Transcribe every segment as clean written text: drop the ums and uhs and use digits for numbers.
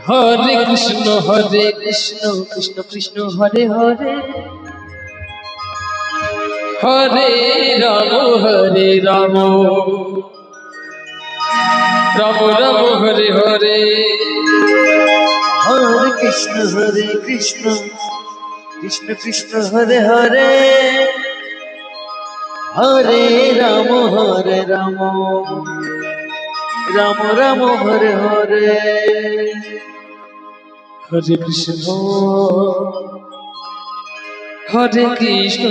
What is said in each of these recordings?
Hare Krishna Krishna Krishna Hare Hare, Hare Ram Ram Ram Hare Hare. Hare Krishna Krishna Krishna Hare Hare, Hare Ram Ram Ram Hare Hare. Hare Krishna Hare Krishna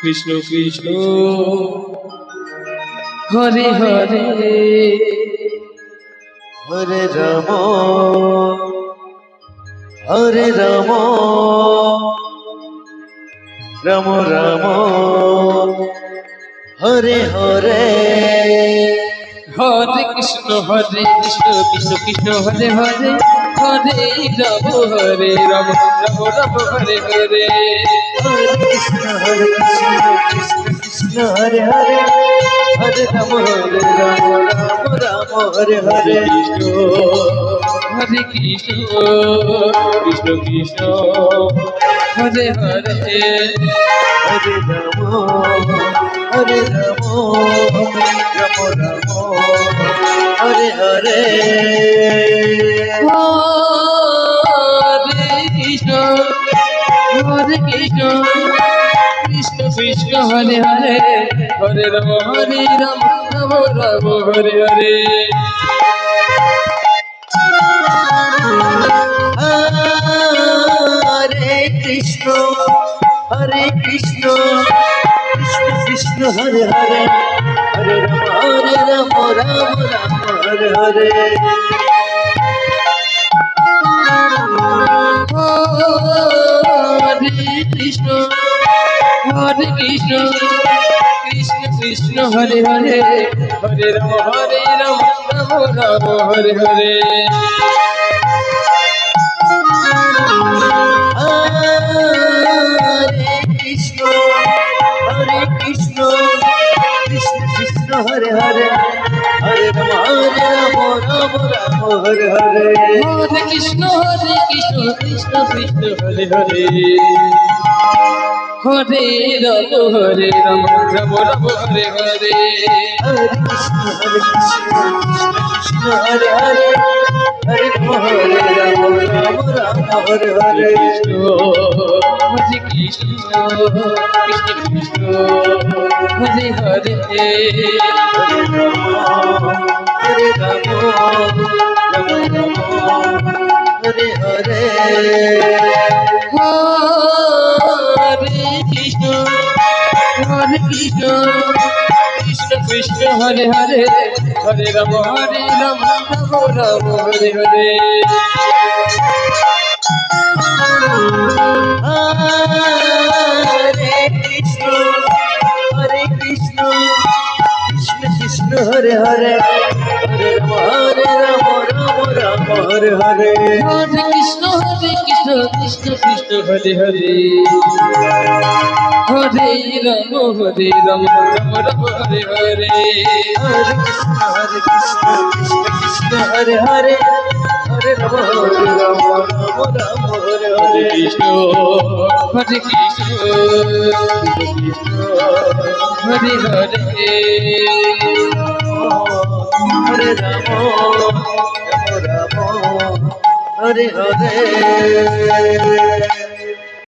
Krishna Krishna Hare Hare, Hare Ram Ram Ram Hare Hare. Hare Krishna Krishna Krishna Hare Hare, Hare Ram Ram Ram Hare Hare. Hare Krishna Krishna Hare Hare, Hare Ram Ram Hare Hare. Hare Krishna Krishna Krishna Hare Hare, Hare Ram Ram Ram Hare Hare. Hare Krishna Krishna Krishna Hare Hare, Hare Ram Ram Ram Hare Hare. Hare Krishna Krishna Krishna Hare Hare, Hare Ram Ram Hare Hare. Hare Krishna Krishna Krishna Hare Hare, Hare Ram Ram Ram Hare Hare. Hare Krishna Krishna Hare Hare, Hare Ram Ram Hare Hare. Hare Krishna Krishna Hare Hare, Hare Ram Ram Hare Hare. Hare Krishna Krishna Hare Hare, Hare Ram Ram Hare Hare. Hare Krishna Krishna Hare Hare, Hare Ram Hare Hare. Hare Krishna Krishna Krishna Hare Hare, Hare Ram Ram Ram Hare Hare. Hare Krishna Krishna Hare Hare, Hare Ram Ram Hare Hare. Hare Krishna Krishna Hare Hare, Hare Ram Ram Ram Hare Hare. Hare Krishna Krishna Hare Hare, Hare Ram Ram Hare Hare. Krishna Hare Krishna Hare Hare, Hare Ram Hare Hare.